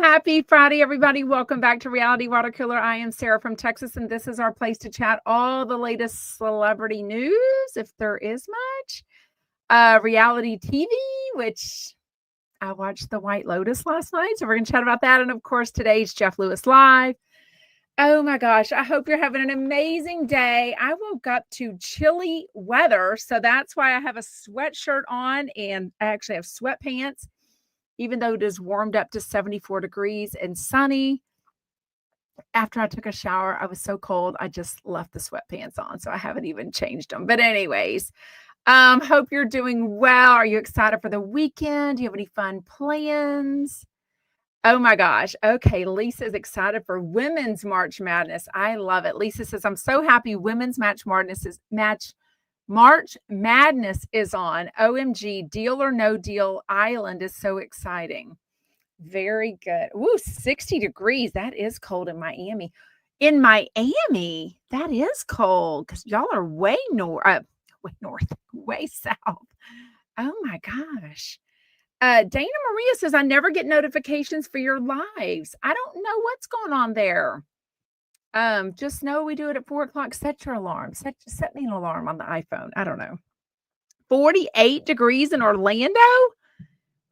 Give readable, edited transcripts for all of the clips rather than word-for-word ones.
Happy Friday, everybody. Welcome back to Reality Water Cooler. I am Sarah from Texas, and this is our place to chat all the latest celebrity news, if there is much. Reality TV, which I watched the White Lotus last night, so we're going to chat about that. And, of course, today's Jeff Lewis Live. Oh, my gosh. I hope you're having an amazing day. I woke up to chilly weather, so that's why I have a sweatshirt on, and I actually have sweatpants. Even though it is warmed up to 74 degrees and sunny. After I took a shower, I was so cold, I just left the sweatpants on, so I haven't even changed them. But anyways, hope you're doing well. Are you excited for the weekend? Do you have any fun plans? Oh my gosh. Okay, Lisa is excited for Women's March Madness. I love it. Lisa says, I'm so happy Women's March Madness is on. OMG, Deal or No Deal Island is so exciting. Very good. Ooh, 60 degrees. That is cold in Miami. In Miami, that is cold because y'all are way north, way south. Oh my gosh. Dana Maria says, I never get notifications for your lives. I don't know what's going on there. Just know we do it at 4:00. Set your alarm. Set me an alarm on the iPhone. I don't know. 48 degrees in Orlando.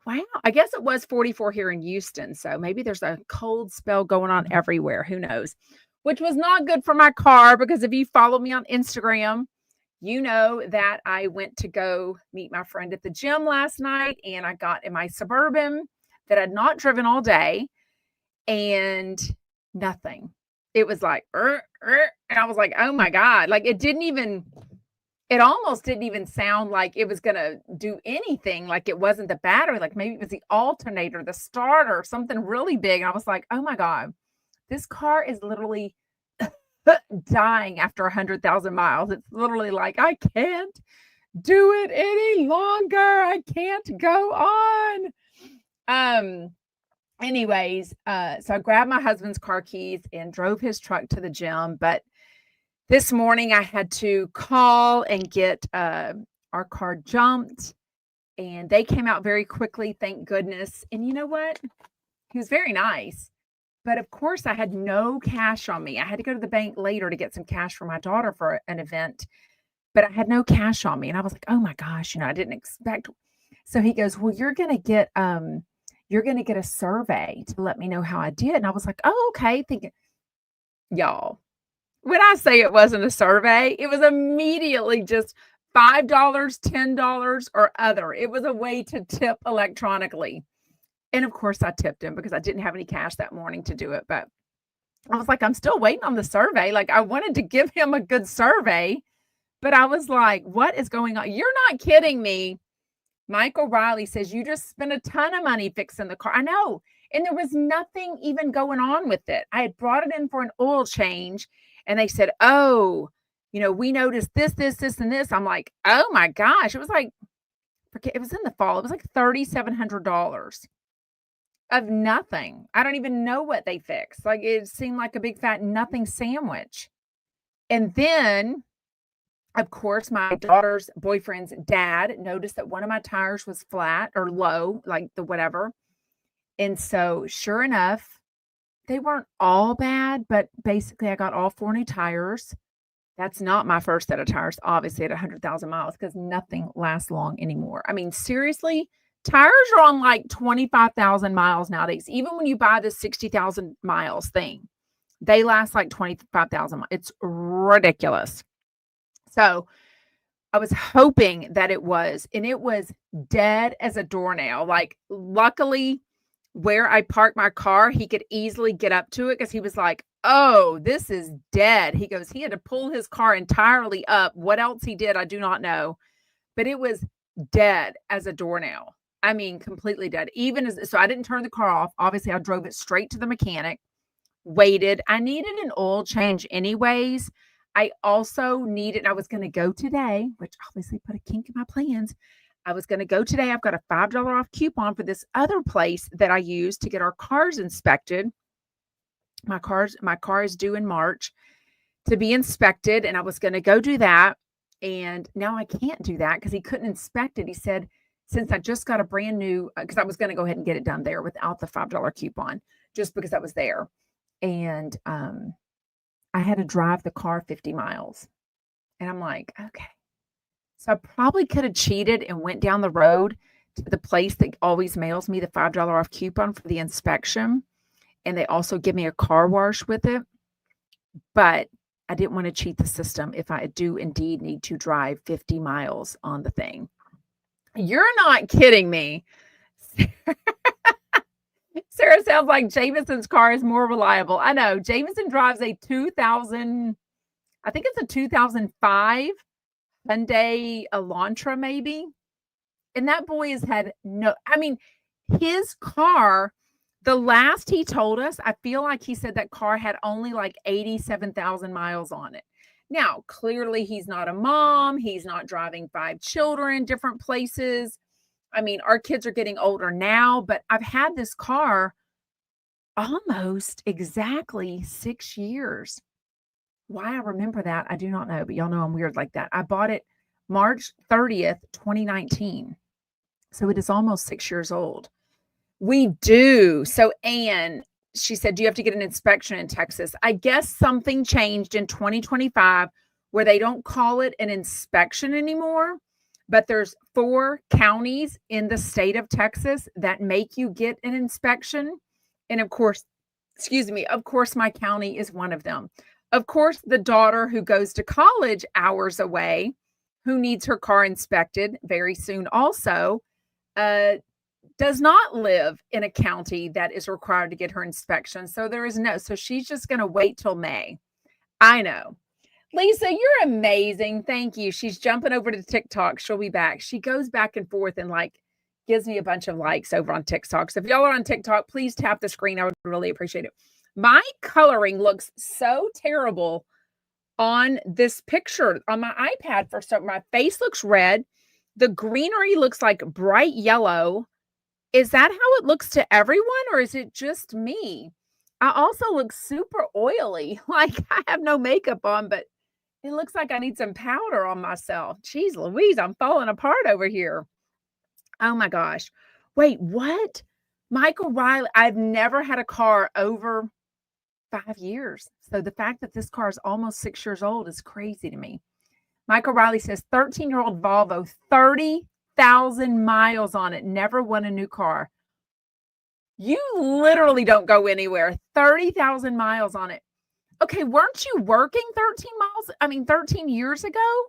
Wow. I guess it was 44 here in Houston. So maybe there's a cold spell going on everywhere. Who knows? Which was not good for my car because if you follow me on Instagram, you know that I went to go meet my friend at the gym last night and I got in my Suburban that I'd not driven all day and nothing. It was like, and I was like, oh my God, like it almost didn't even sound like it was going to do anything. Like it wasn't the battery, like maybe it was the alternator, the starter, something really big. And I was like, oh my God, this car is literally dying after 100,000 miles. It's literally like, I can't do it any longer. I can't go on. Anyways, so I grabbed my husband's car keys and drove his truck to the gym. But this morning I had to call and get our car jumped. And they came out very quickly, thank goodness. And you know what? He was very nice. But of course, I had no cash on me. I had to go to the bank later to get some cash for my daughter for an event. But I had no cash on me. And I was like, oh my gosh, I didn't expect. So he goes, well, you're going to get a survey to let me know how I did. And I was like, oh, okay. Thinking, y'all, when I say it wasn't a survey, it was immediately just $5, $10 or other. It was a way to tip electronically. And of course I tipped him because I didn't have any cash that morning to do it. But I was like, I'm still waiting on the survey. Like I wanted to give him a good survey, but I was like, what is going on? You're not kidding me. Michael Riley says, you just spent a ton of money fixing the car. I know. And there was nothing even going on with it. I had brought it in for an oil change and they said, oh, we noticed this, and this. I'm like, oh my gosh. It was like, it was in the fall. It was like $3,700 of nothing. I don't even know what they fixed. Like it seemed like a big fat nothing sandwich. And then of course, my daughter's boyfriend's dad noticed that one of my tires was flat or low, like the whatever. And so sure enough, they weren't all bad, but basically I got all 4 new tires. That's not my first set of tires, obviously at 100,000 miles because nothing lasts long anymore. I mean, seriously, tires are on like 25,000 miles nowadays. Even when you buy this 60,000 miles thing, they last like 25,000 miles. It's ridiculous. So I was hoping that it was, and it was dead as a doornail. Like luckily where I parked my car, he could easily get up to it because he was like, oh, this is dead. He goes, he had to pull his car entirely up. What else he did, I do not know. But it was dead as a doornail. I mean, completely dead. So I didn't turn the car off. Obviously, I drove it straight to the mechanic, waited. I needed an oil change anyways. I also needed, I was going to go today, which obviously put a kink in my plans. I was going to go today. I've got a $5 off coupon for this other place that I use to get our cars inspected. My car is due in March to be inspected, and I was going to go do that. And now I can't do that because he couldn't inspect it. He said, since I just got a brand new, because I was going to go ahead and get it done there without the $5 coupon, just because I was there. And I had to drive the car 50 miles. And I'm like, okay. So I probably could have cheated and went down the road to the place that always mails me the $5 off coupon for the inspection. And they also give me a car wash with it. But I didn't want to cheat the system if I do indeed need to drive 50 miles on the thing. You're not kidding me. Sarah sounds like Jameson's car is more reliable. I know. Jameson drives a 2000, I think it's a 2005 Hyundai Elantra maybe. And that boy has had his car, the last he told us, I feel like he said that car had only like 87,000 miles on it. Now, clearly he's not a mom. He's not driving 5 children, different places. I mean, our kids are getting older now, but I've had this car almost exactly 6 years. Why I remember that, I do not know, but y'all know I'm weird like that. I bought it March 30th, 2019. So it is almost 6 years old. We do. So Anne, she said, do you have to get an inspection in Texas? I guess something changed in 2025 where they don't call it an inspection anymore, but there's 4 counties in the state of Texas that make you get an inspection. And of course, my county is one of them. Of course, the daughter who goes to college hours away, who needs her car inspected very soon also, does not live in a county that is required to get her inspection. So so she's just going to wait till May. I know. Lisa, you're amazing. Thank you. She's jumping over to TikTok. She'll be back. She goes back and forth and gives me a bunch of likes over on TikTok. So if y'all are on TikTok, please tap the screen. I would really appreciate it. My coloring looks so terrible on this picture on my iPad. My face looks red. The greenery looks like bright yellow. Is that how it looks to everyone, or is it just me? I also look super oily. Like I have no makeup on, but it looks like I need some powder on myself. Jeez Louise, I'm falling apart over here. Oh my gosh. Wait, what? Michael Riley, I've never had a car over 5 years. So the fact that this car is almost 6 years old is crazy to me. Michael Riley says 13-year-old Volvo, 30,000 miles on it, never won a new car. You literally don't go anywhere. 30,000 miles on it. Okay, weren't you working 13 years ago?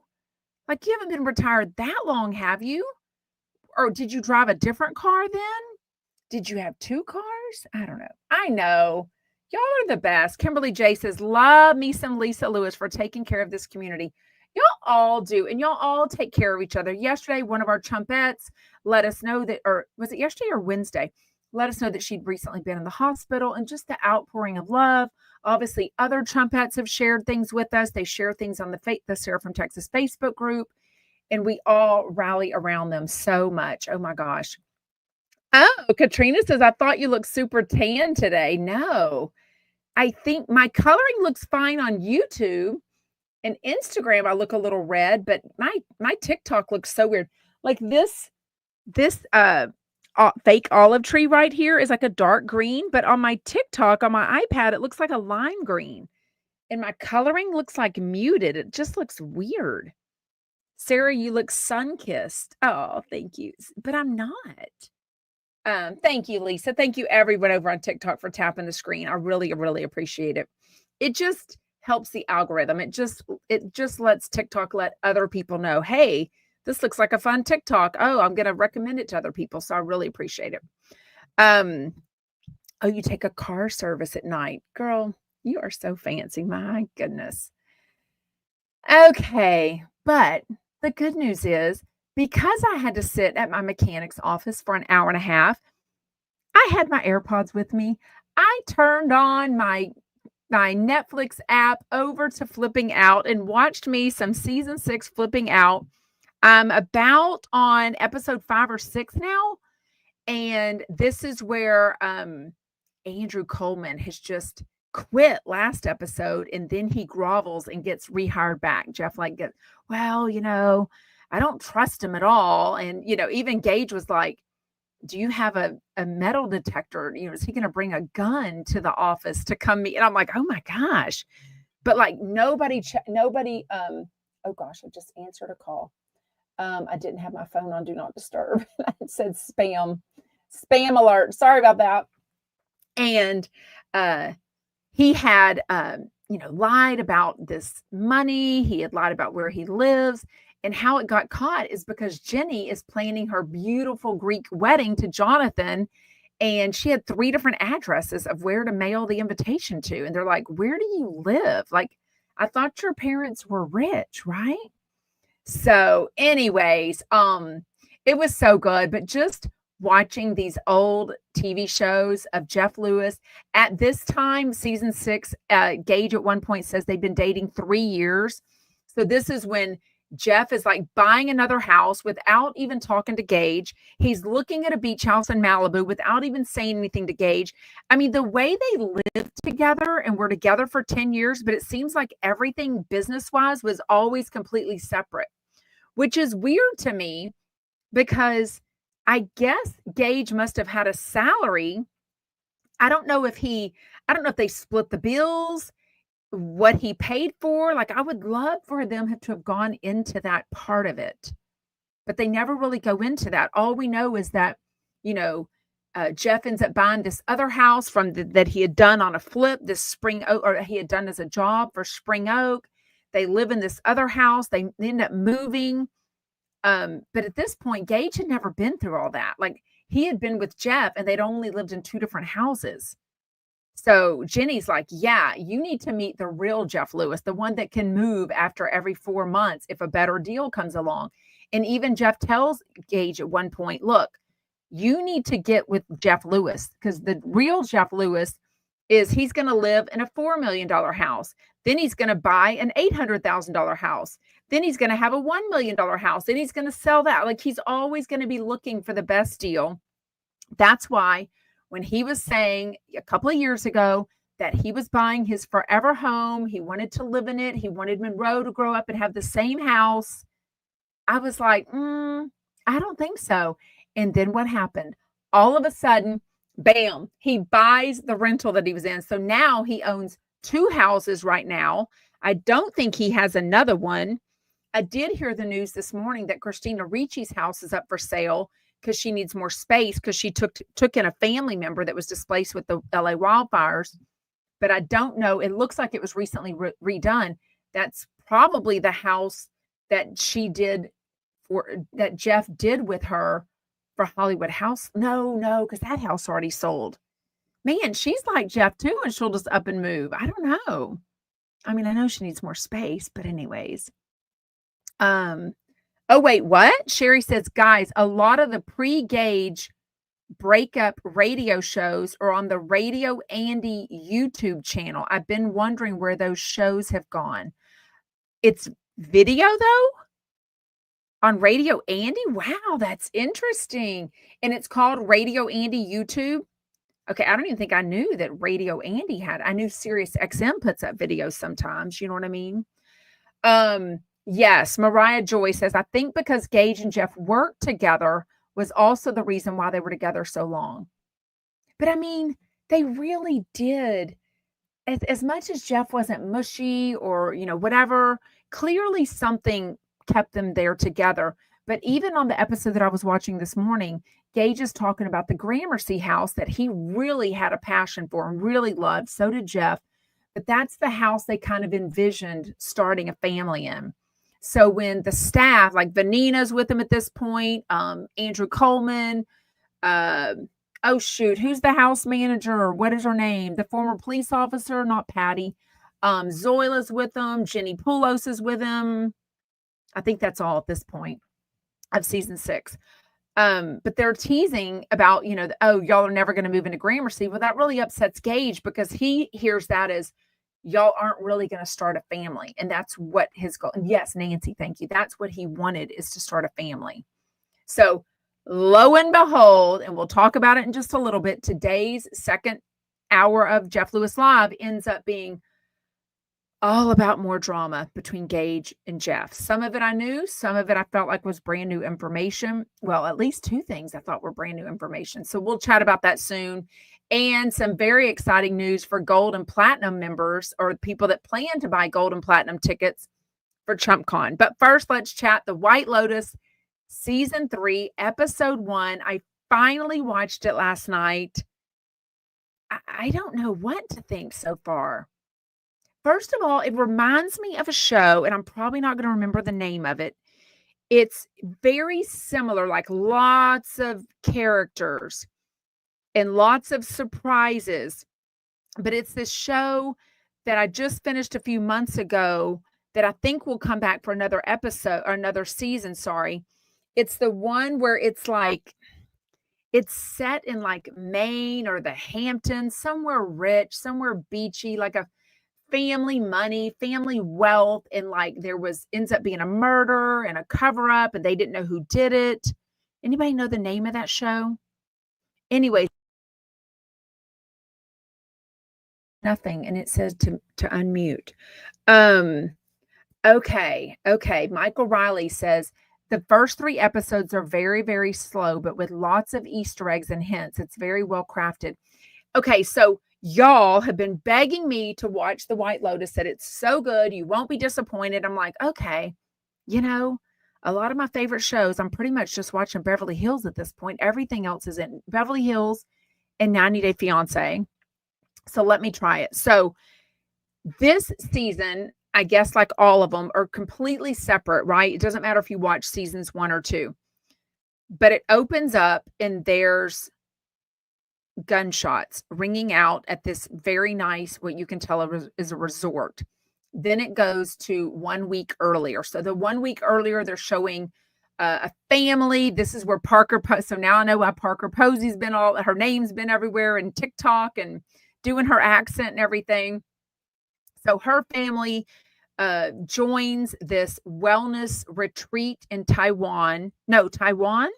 Like you haven't been retired that long, have you? Or did you drive a different car then? Did you have 2 cars? I don't know. I know. Y'all are the best. Kimberly J says, love me some Lisa Lewis for taking care of this community. Y'all all do. And y'all all take care of each other. Yesterday, one of our chumpettes let us know that, or was it yesterday or Wednesday? Let us know that she'd recently been in the hospital, and just the outpouring of love. Obviously, other chumpettes have shared things with us. They share things on the Sarah from Texas Facebook group, and we all rally around them so much. Oh my gosh. Oh, Katrina says, I thought you looked super tan today. No, I think my coloring looks fine on YouTube and Instagram. I look a little red, but my TikTok looks so weird. Like this fake olive tree right here is like a dark green, but on my TikTok, on my iPad, it looks like a lime green. And my coloring looks like muted. It just looks weird. Sarah, you look sun-kissed. Oh, thank you. But I'm not. Thank you, Lisa. Thank you, everyone over on TikTok, for tapping the screen. I really, really appreciate it. It just helps the algorithm. It just lets TikTok let other people know, hey, this looks like a fun TikTok. Oh, I'm going to recommend it to other people. So I really appreciate it. Oh, you take a car service at night. Girl, you are so fancy. My goodness. Okay. But the good news is, because I had to sit at my mechanic's office for an hour and a half, I had my AirPods with me. I turned on my Netflix app over to Flipping Out and watched me some season 6 Flipping Out. I'm about on episode 5 or 6 now. And this is where Andrew Coleman has just quit last episode, and then he grovels and gets rehired back. Jeff gets, well, I don't trust him at all. And, even Gage was like, do you have a metal detector? Is he going to bring a gun to the office to come meet? And I'm like, oh my gosh. But like nobody, oh gosh, I just answered a call. I didn't have my phone on Do Not Disturb. It said spam alert. Sorry about that. And he had, lied about this money. He had lied about where he lives. And how it got caught is because Jenny is planning her beautiful Greek wedding to Jonathan. And she had 3 different addresses of where to mail the invitation to. And they're like, where do you live? Like, I thought your parents were rich, right? So anyways, it was so good, but just watching these old TV shows of Jeff Lewis at this time, season 6, Gage at one point says they've been dating 3 years. So this is when Jeff is like buying another house without even talking to Gage. He's looking at a beach house in Malibu without even saying anything to Gage. I mean, the way they lived together and were together for 10 years, but it seems like everything business-wise was always completely separate, which is weird to me because I guess Gage must have had a salary. I don't know if they split the bills, what he paid for. Like, I would love for them to have gone into that part of it, but they never really go into that. All we know is that, Jeff ends up buying this other house that he had done on a flip, this Spring Oak, or he had done as a job for Spring Oak. They live in this other house. They end up moving. But at this point, Gage had never been through all that. Like, he had been with Jeff and they'd only lived in 2 different houses. So Jenny's like, yeah, you need to meet the real Jeff Lewis, the one that can move after every 4 months if a better deal comes along. And even Jeff tells Gage at one point, look, you need to get with Jeff Lewis, because the real Jeff Lewis is he's going to live in a $4 million house. Then he's going to buy an $800,000 house. Then he's going to have a $1 million house. Then he's going to sell that. Like, he's always going to be looking for the best deal. That's why when he was saying a couple of years ago that he was buying his forever home, he wanted to live in it, he wanted Monroe to grow up and have the same house, I was like, I don't think so. And then what happened? All of a sudden, bam, he buys the rental that he was in. So now he owns 2 houses right now. I don't think he has another one. I did hear the news this morning that Christina Ricci's house is up for sale because she needs more space, because she took in a family member that was displaced with the LA wildfires. But I don't know. It looks like it was recently redone. That's probably the house that that Jeff did with her for Hollywood House. No, because that house already sold. Man, she's like Jeff too, and she'll just up and move. I don't know. I mean, I know she needs more space, but anyways. Oh, wait, what? Sherry says, guys, a lot of the pre-Gage breakup radio shows are on the Radio Andy YouTube channel. I've been wondering where those shows have gone. It's video, though? On Radio Andy? Wow, that's interesting. And it's called Radio Andy YouTube. Okay, I don't even think I knew that Radio Andy I knew Sirius XM puts up videos sometimes. You know what I mean? Yes, Mariah Joy says, I think because Gage and Jeff worked together was also the reason why they were together so long. But I mean, they really did. As much as Jeff wasn't mushy or, whatever, clearly something kept them there together. But even on the episode that I was watching this morning, Gage is talking about the Gramercy house that he really had a passion for and really loved. So did Jeff. But that's the house they kind of envisioned starting a family in. So when the staff, like Vanina's with him at this point, Andrew Coleman, who's the house manager, or what is her name? The former police officer, not Patty. Zoila's with him. Jenny Poulos is with him. I think that's all at this point of season 6. But they're teasing about, y'all are never going to move into Gramercy. Well, that really upsets Gage, because he hears that as y'all aren't really going to start a family. And that's what his goal. Yes, Nancy, thank you. That's what he wanted, is to start a family. So lo and behold, and we'll talk about it in just a little bit, today's second hour of Jeff Lewis Live ends up being all about more drama between Gage and Jeff. Some of it I knew, some of it I felt like was brand new information. Well, at least two things I thought were brand new information. So we'll chat about that soon. And some very exciting news for gold and platinum members or people that plan to buy gold and platinum tickets for ChumpCon. But first, let's chat the White Lotus season 3, episode 1. I finally watched it last night. I don't know what to think so far. First of all, it reminds me of a show, and I'm probably not going to remember the name of it. It's very similar, like lots of characters and lots of surprises. But it's this show that I just finished a few months ago that I think will come back for another episode or another season. Sorry. It's the one where it's like, it's set in like Maine or the Hamptons, somewhere rich, somewhere beachy, like a family money, family wealth, and like ends up being a murder and a cover up, and they didn't know who did it. Anybody know the name of that show? Anyway, nothing, and it says to unmute. Okay. Michael Riley says the first 3 episodes are very, very slow, but with lots of Easter eggs and hints. It's very well crafted. Okay, so y'all have been begging me to watch The White Lotus, said it's so good, you won't be disappointed. I'm like, okay, a lot of my favorite shows, I'm pretty much just watching Beverly Hills at this point. Everything else is in Beverly Hills and 90 Day Fiance. So let me try it. So this season, I guess like all of them, are completely separate, right? It doesn't matter if you watch seasons 1 or 2. But it opens up and there's gunshots ringing out at this very nice, what you can tell is a resort. Then it goes to 1 week earlier. So the 1 week earlier, they're showing a family. This is where so now I know why Parker Posey's been her name's been everywhere and TikTok and doing her accent and everything. So her family joins this wellness retreat in Taiwan. No, Taiwan?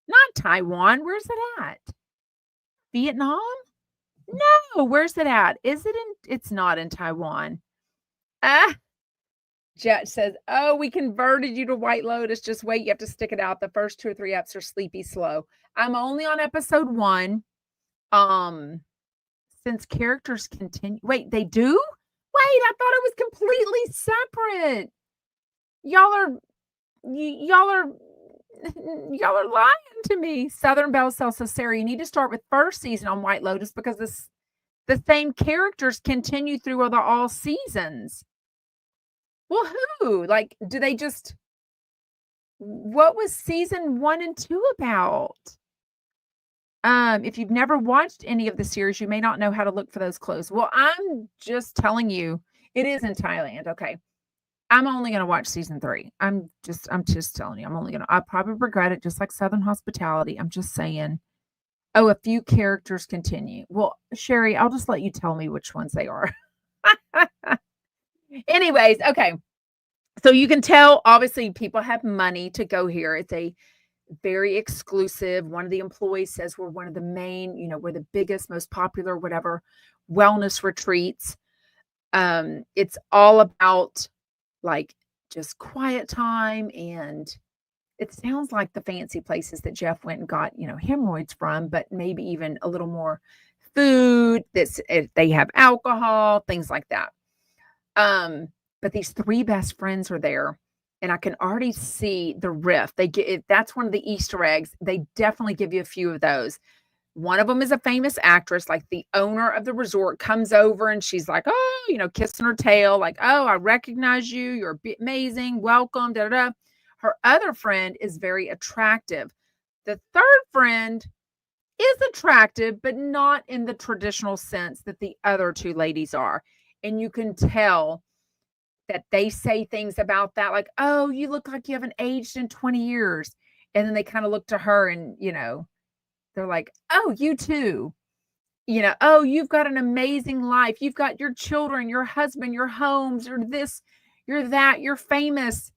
Not Taiwan. Where's it at? Vietnam? No, where's it at? It's not in Taiwan. Jet says, oh, we converted you to White Lotus. Just wait. You have to stick it out. The first 2 or 3 eps are sleepy slow. I'm only on episode 1. Since characters continue. Wait, they do? Wait, I thought it was completely separate. Y'all are lying to me. Southern Belle says, so Sarah, you need to start with first season on White Lotus because the same characters continue through all seasons. Well, who? Like, do they just... What was season 1 and 2 about? If you've never watched any of the series, you may not know how to look for those clues. Well, I'm just telling you, it is in Thailand. Okay. I'm only going to watch season 3. I'm just telling you, I'll probably regret it, just like Southern Hospitality. I'm just saying, a few characters continue. Well, Sherry, I'll just let you tell me which ones they are. Anyways, okay. So you can tell, obviously, people have money to go here. It's a very exclusive. One of the employees says we're one of the main, we're the biggest, most popular, whatever, wellness retreats. It's all about like just quiet time, and it sounds like the fancy places that Jeff went and got, hemorrhoids from, but maybe even a little more food. They have alcohol, things like that. But these 3 best friends are there, and I can already see the riff. That's one of the Easter eggs. They definitely give you a few of those. One of them is a famous actress, like the owner of the resort comes over and she's like, oh, kissing her tail, like, oh, I recognize you. You're amazing. Welcome. Da, da, da. Her other friend is very attractive. The third friend is attractive, but not in the traditional sense that the other 2 ladies are. And you can tell that they say things about that, like, oh, you look like you haven't aged in 20 years. And then they kind of look to her and, they're like, oh, you too. Oh, you've got an amazing life. You've got your children, your husband, your homes, you're this, you're that, you're famous.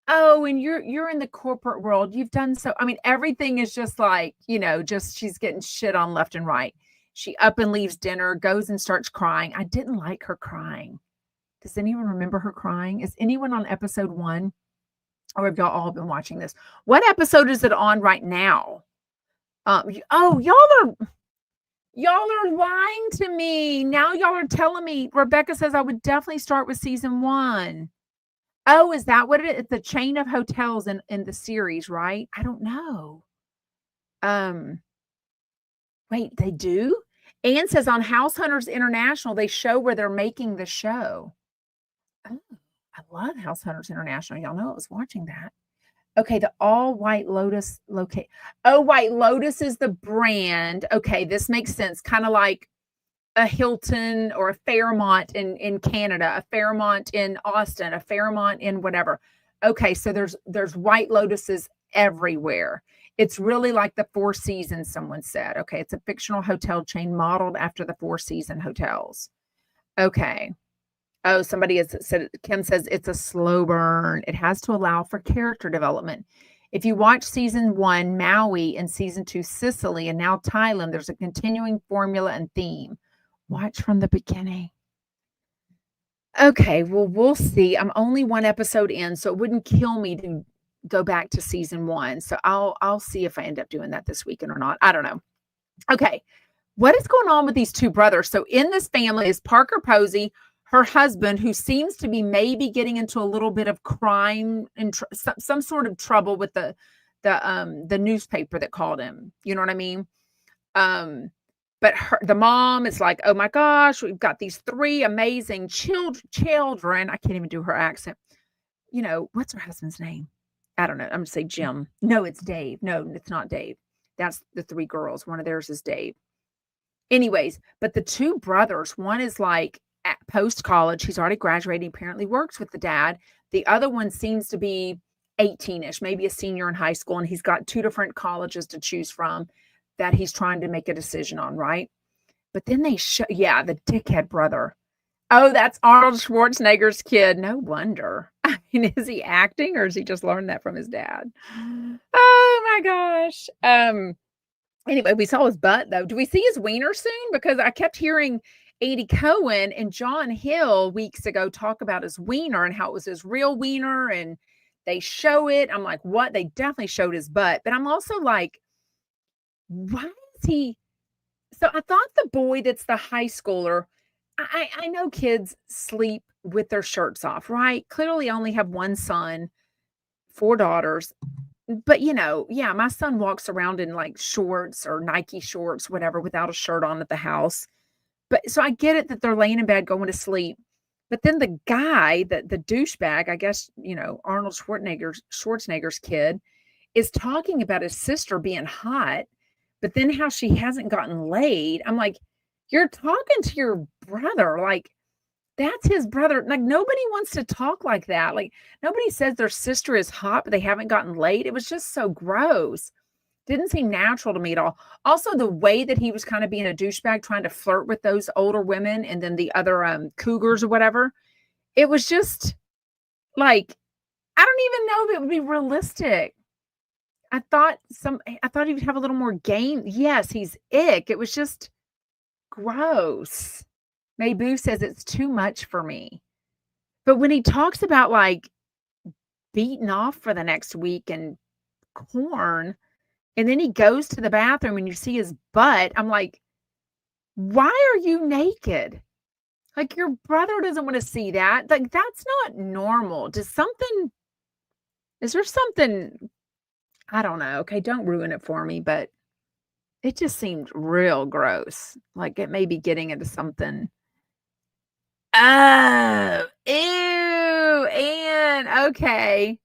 Oh, and you're in the corporate world. You've done so. I mean, everything is just like, just she's getting shit on left and right. She up and leaves dinner, goes and starts crying. I didn't like her crying. Does anyone remember her crying? Is anyone on episode 1? Or have y'all all been watching this? What episode is it on right now? Oh, y'all are lying to me. Now y'all are telling me. Rebecca says I would definitely start with season 1. Oh, is that what it is? It's the chain of hotels in the series, right? I don't know. Wait, they do? Anne says on House Hunters International, they show where they're making the show. Oh, I love House Hunters International. Y'all know I was watching that. Okay, the all White Lotus locate. Oh, White Lotus is the brand. Okay, this makes sense. Kind of like a Hilton or a Fairmont in Canada, a Fairmont in Austin, a Fairmont in whatever. Okay, so there's White Lotuses everywhere. It's really like the Four Seasons, someone said. Okay, it's a fictional hotel chain modeled after the Four Seasons hotels. Okay. Oh, somebody has said, Kim says it's a slow burn. It has to allow for character development. If you watch season 1, Maui, and season 2, Sicily, and now Thailand, there's a continuing formula and theme. Watch from the beginning. Okay, well, we'll see. I'm only 1 episode in, so it wouldn't kill me to go back to season 1. So I'll see if I end up doing that this weekend or not. I don't know. Okay, what is going on with these 2 brothers? So in this family is Parker Posey, her husband, who seems to be maybe getting into a little bit of crime and some sort of trouble with the newspaper that called him. You know what I mean? But the mom is like, oh my gosh, we've got these 3 amazing children. I can't even do her accent. You know, what's her husband's name? I don't know. I'm going to say Jim. No, it's Dave. No, it's not Dave. That's the 3 girls. One of theirs is Dave. Anyways, but the 2 brothers, one is like at post-college. He's already graduated. He apparently works with the dad. The other one seems to be 18-ish, maybe a senior in high school. And he's got 2 different colleges to choose from that he's trying to make a decision on, right? But then they show, the dickhead brother. Oh, that's Arnold Schwarzenegger's kid. No wonder. I mean, is he acting or is he just learned that from his dad? Oh my gosh. Anyway, we saw his butt though. Do we see his wiener soon? Because I kept hearing Andy Cohen and John Hill weeks ago talk about his wiener and how it was his real wiener, and they show it. I'm like, what? They definitely showed his butt. But I'm also like, why is he? So I thought the boy that's the high schooler, I know kids sleep with their shirts off, right? Clearly I only have 1 son, 4 daughters. But, my son walks around in like shorts or Nike shorts, whatever, without a shirt on at the house. But so I get it that they're laying in bed going to sleep. But then the guy, the douchebag, I guess, Arnold Schwarzenegger's kid, is talking about his sister being hot, but then how she hasn't gotten laid. I'm like, you're talking to your brother. Like, that's his brother. Like, nobody wants to talk like that. Like, nobody says their sister is hot, but they haven't gotten laid. It was just so gross. Didn't seem natural to me at all. Also, the way that he was kind of being a douchebag, trying to flirt with those older women and then the other cougars or whatever. It was just like, I don't even know if it would be realistic. I thought he would have a little more game. Yes, he's ick. It was just gross. Mayboo says it's too much for me. But when he talks about like beating off for the next week and corn, and then he goes to the bathroom and you see his butt, I'm like, why are you naked? Like, your brother doesn't want to see that. Like, that's not normal. Is there something, I don't know. Okay, don't ruin it for me, but it just seemed real gross. Like, it may be getting into something. Oh, ew, Anne. Okay.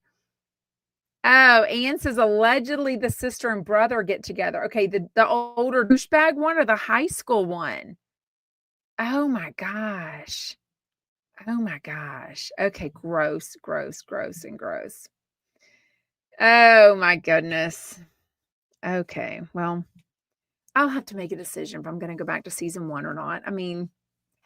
Oh, Anne says allegedly the sister and brother get together. Okay, the older douchebag one or the high school one? Oh my gosh. Oh my gosh. Okay, gross, and gross. Oh my goodness. Okay, well, I'll have to make a decision if I'm going to go back to season 1 or not. I mean,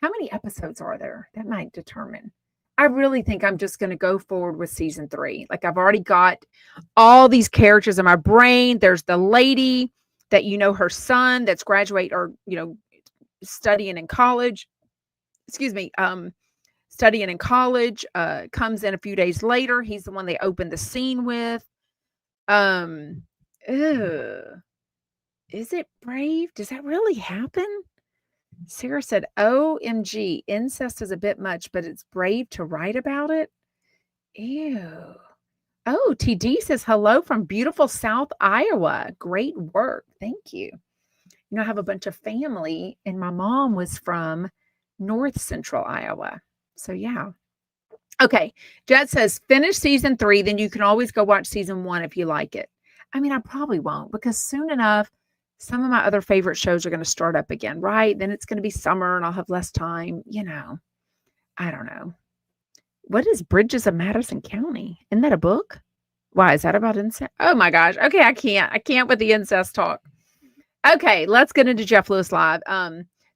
how many episodes are there? That might determine. I really think I'm just going to go forward with season 3. Like, I've already got all these characters in my brain. There's the lady that, her son that's graduate or, studying in college. Excuse me. studying in college, comes in a few days later. He's the one they opened the scene with. Um, ew. Is it brave? Does that really happen? Sarah said, OMG, incest is a bit much, but it's brave to write about it. Ew. Oh, TD says hello from beautiful South Iowa. Great work. Thank you. You know, I have a bunch of family, and my mom was from North Central Iowa. So, yeah. Okay. Jet says, finish season 3, then you can always go watch season 1 if you like it. I mean, I probably won't, because soon enough, some of my other favorite shows are going to start up again, right? Then it's going to be summer and I'll have less time. You know, I don't know. What is Bridges of Madison County? Isn't that a book? Why is that about incest? Oh my gosh. Okay, I can't with the incest talk. Okay, let's get into Jeff Lewis Live.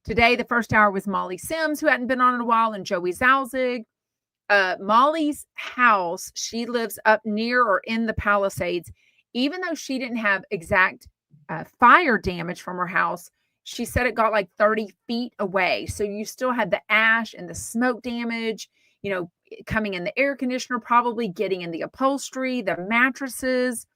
Today, the first hour was Molly Sims, who hadn't been on in a while, and Joey Zalzig. Molly's house, she lives up near or in the Palisades. Even though she didn't have exact fire damage from her house, she said it got like 30 feet away. So you still had the ash and the smoke damage, you know, coming in the air conditioner, probably getting in the upholstery, the mattresses,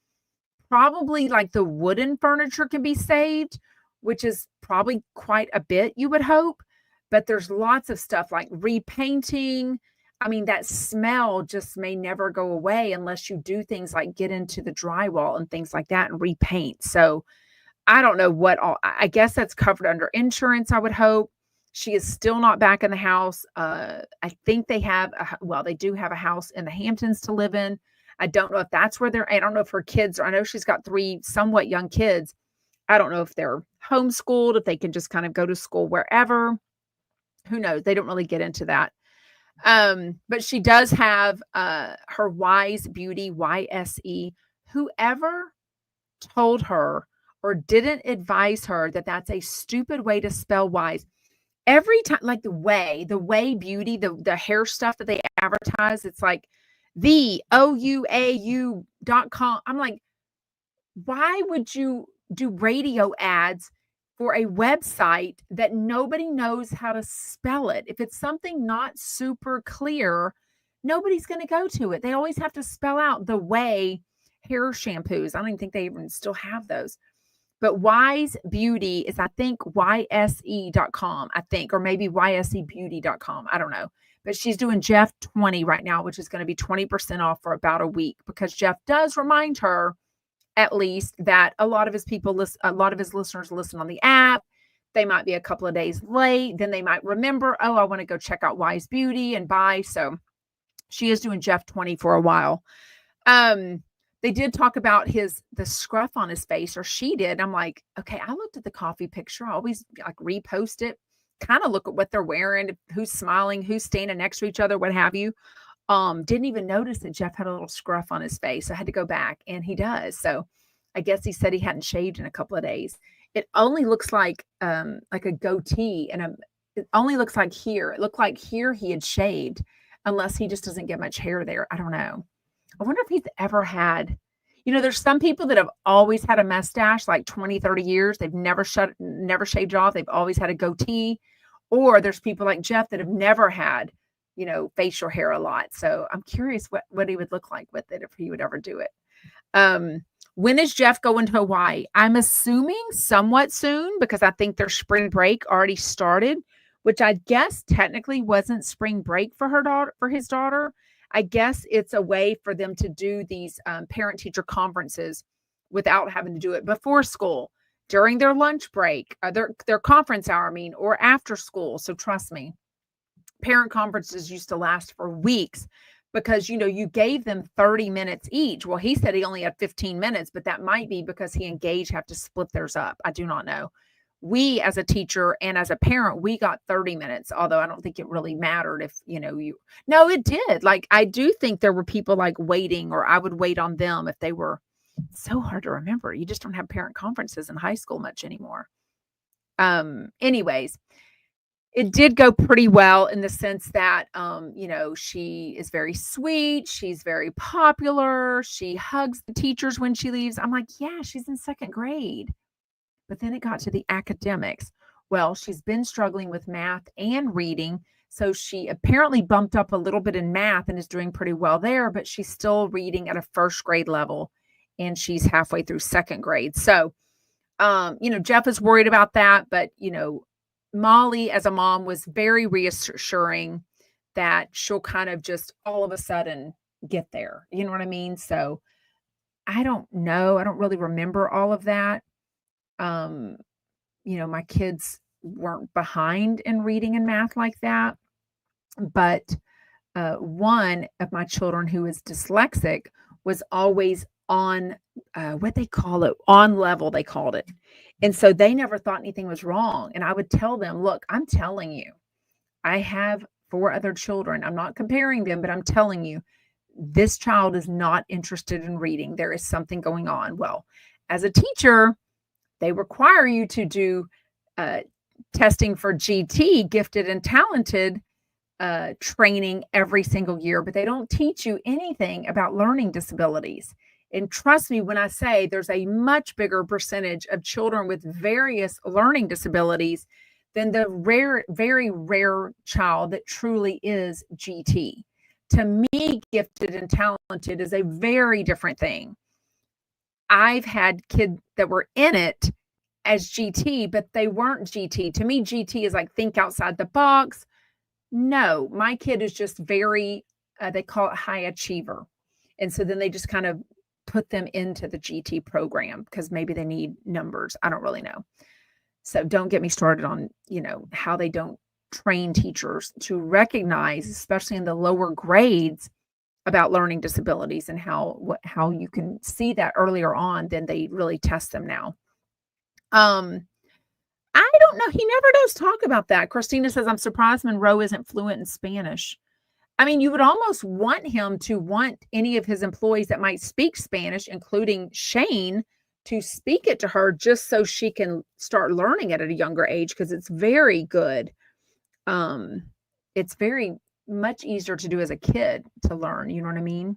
probably like the wooden furniture can be saved, which is probably quite a bit, you would hope. But there's lots of stuff like repainting. I mean, that smell just may never go away unless you do things like get into the drywall and things like that and repaint. So I don't know what all, I guess that's covered under insurance, I would hope. She is still not back in the house. I think they have, they do have a house in the Hamptons to live in. I don't know if that's where I don't know if her kids I know she's got 3 somewhat young kids. I don't know if they're homeschooled, if they can just kind of go to school wherever. Who knows? They don't really get into that. But she does have her Wise Beauty, YSE. Whoever told her or didn't advise her that that's a stupid way to spell wise. Every time, like the way beauty, the hair stuff that they advertise, it's like the OUAU.com. I'm like, why would you do radio ads for a website that nobody knows how to spell it? If it's something not super clear, nobody's going to go to it. They always have to spell out the way hair shampoos. I don't even think they even still have those. But Wise Beauty is, I think, YSE.com, I think, or maybe YSEbeauty.com. I don't know. But she's doing Jeff 20 right now, which is going to be 20% off for about a week, because Jeff does remind her, at least, that a lot of his listeners listen on the app. They might be a couple of days late. Then they might remember, oh, I want to go check out Wise Beauty and buy. So she is doing Jeff 20 for a while. They did talk about the scruff on his face, or she did. I'm like, okay, I looked at the coffee picture. I always like repost it, kind of look at what they're wearing, who's smiling, who's standing next to each other, what have you. Didn't even notice that Jeff had a little scruff on his face. I had to go back, and he does. So I guess he said he hadn't shaved in a couple of days. It only looks like a goatee, and it only looks like here. It looked like here he had shaved, unless he just doesn't get much hair there. I don't know. I wonder if he's ever had, there's some people that have always had a mustache, like 20, 30 years. They've never shaved off. They've always had a goatee. Or there's people like Jeff that have never had, facial hair a lot. So I'm curious what he would look like with it if he would ever do it. When is Jeff going to Hawaii? I'm assuming somewhat soon, because I think their spring break already started, which I guess technically wasn't spring break for his daughter. I guess it's a way for them to do these parent-teacher conferences without having to do it before school, during their lunch break, their conference hour, or after school. So trust me, parent conferences used to last for weeks, because, you gave them 30 minutes each. Well, he said he only had 15 minutes, but that might be because he and Gage have to split theirs up. I do not know. We, as a teacher and as a parent, we got 30 minutes, although I don't think it really mattered if, no, it did. Like, I do think there were people like waiting, or I would wait on them if they were. So hard to remember. You just don't have parent conferences in high school much anymore. Anyways, it did go pretty well in the sense that, she is very sweet. She's very popular. She hugs the teachers when she leaves. I'm like, yeah, she's in 2nd grade. But then it got to the academics. Well, she's been struggling with math and reading So she apparently bumped up a little bit in math and is doing pretty well there, but she's still reading at a first grade level and she's halfway through second grade. So, Jeff is worried about that, but, Molly as a mom was very reassuring that she'll kind of just all of a sudden get there. You know what I mean? So I don't know. I don't really remember all of that. My kids weren't behind in reading and math like that. But one of my children who is dyslexic was always on what they call it, on level, they called it. And so they never thought anything was wrong. And I would tell them, look, I'm telling you, I have 4 other children. I'm not comparing them, but I'm telling you, this child is not interested in reading. There is something going on. Well, as a teacher, they require you to do testing for GT, gifted and talented training every single year, but they don't teach you anything about learning disabilities. And trust me when I say there's a much bigger percentage of children with various learning disabilities than the very rare child that truly is GT. To me, gifted and talented is a very different thing. I've had kids that were in it as GT, but they weren't GT. To me, GT is like think outside the box. No, my kid is just very, they call it high achiever. And so then they just kind of put them into the GT program because maybe they need numbers. I don't really know. So don't get me started on, how they don't train teachers to recognize, especially in the lower grades, about learning disabilities and how you can see that earlier on than they really test them now. I don't know. He never does talk about that. Christina says, I'm surprised Monroe isn't fluent in Spanish. I mean, you would almost want him to want any of his employees that might speak Spanish, including Shane, to speak it to her just so she can start learning it at a younger age because it's very good. It's very much easier to do as a kid to learn. You know what I mean?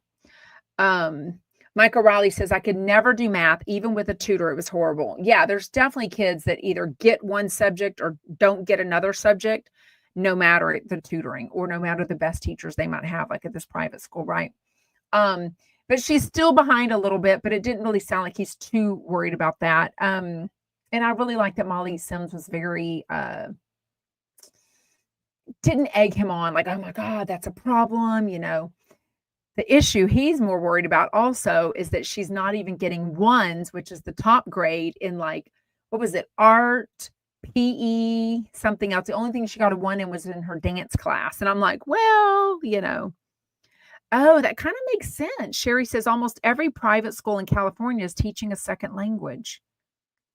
Mike O'Reilly says, I could never do math, even with a tutor. It was horrible. Yeah, there's definitely kids that either get one subject or don't get another subject, no matter the tutoring or no matter the best teachers they might have, like at this private school, right? But she's still behind a little bit, but it didn't really sound like he's too worried about that. And I really like that Molly Sims was very, didn't egg him on, like, oh my God, that's a problem, The issue he's more worried about also is that she's not even getting ones, which is the top grade in what was it? Art, PE, something else. The only thing she got a 1 in was in her dance class. And I'm like, well, oh, that kind of makes sense. Sherry says almost every private school in California is teaching a second language.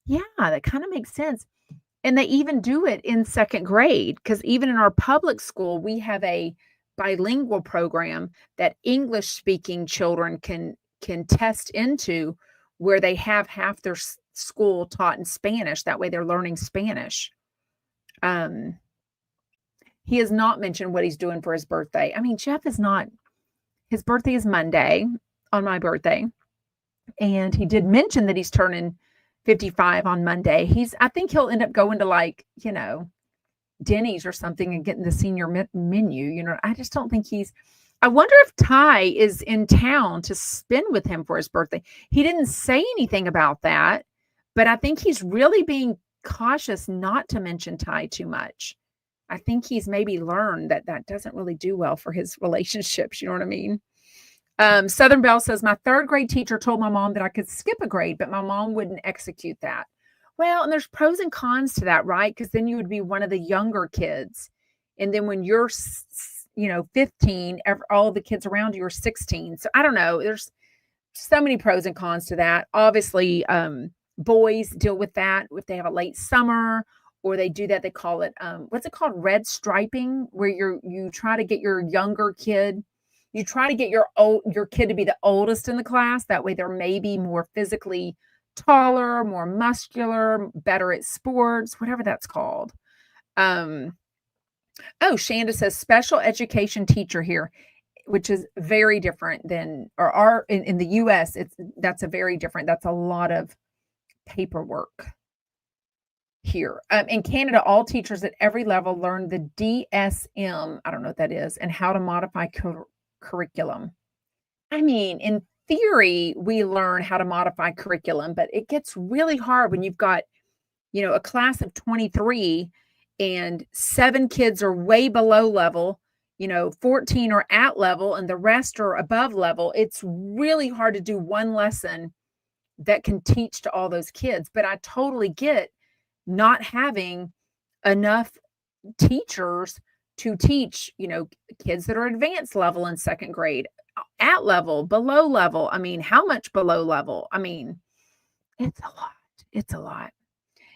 Yeah, that kind of makes sense. And they even do it in second grade because even in our public school, we have a bilingual program that English speaking children can test into where they have half their school taught in Spanish. That way they're learning Spanish. He has not mentioned what he's doing for his birthday. I mean, Jeff is not, his birthday is Monday on my birthday. And he did mention that he's turning 55 on Monday. I think he'll end up going to Denny's or something and getting the senior menu. I just don't think I wonder if Ty is in town to spend with him for his birthday. He didn't say anything about that, but I think he's really being cautious not to mention Ty too much. I think he's maybe learned that doesn't really do well for his relationships. You know what I mean? Southern Belle says, my 3rd grade teacher told my mom that I could skip a grade, but my mom wouldn't execute that. Well, and there's pros and cons to that, right? Because then you would be one of the younger kids. And then when you're, 15, all the kids around you are 16. So I don't know. There's so many pros and cons to that. Obviously, boys deal with that if they have a late summer or they do that. They call it, what's it called? Red striping, where you try to get your younger kid. You try to get your kid to be the oldest in the class. That way they're maybe more physically taller, more muscular, better at sports, whatever that's called. Shanda says special education teacher here, which is very different than, in the US, that's a very different, that's a lot of paperwork. here. In Canada, all teachers at every level learn the DSM, I don't know what that is, and how to modify curriculum. I mean, in theory, we learn how to modify curriculum, but it gets really hard when you've got, a class of 23 and 7 kids are way below level, 14 are at level and the rest are above level. It's really hard to do one lesson that can teach to all those kids. But I totally get not having enough teachers to teach, kids that are advanced level in second grade, at level, below level. I mean, how much below level? I mean, it's a lot. It's a lot.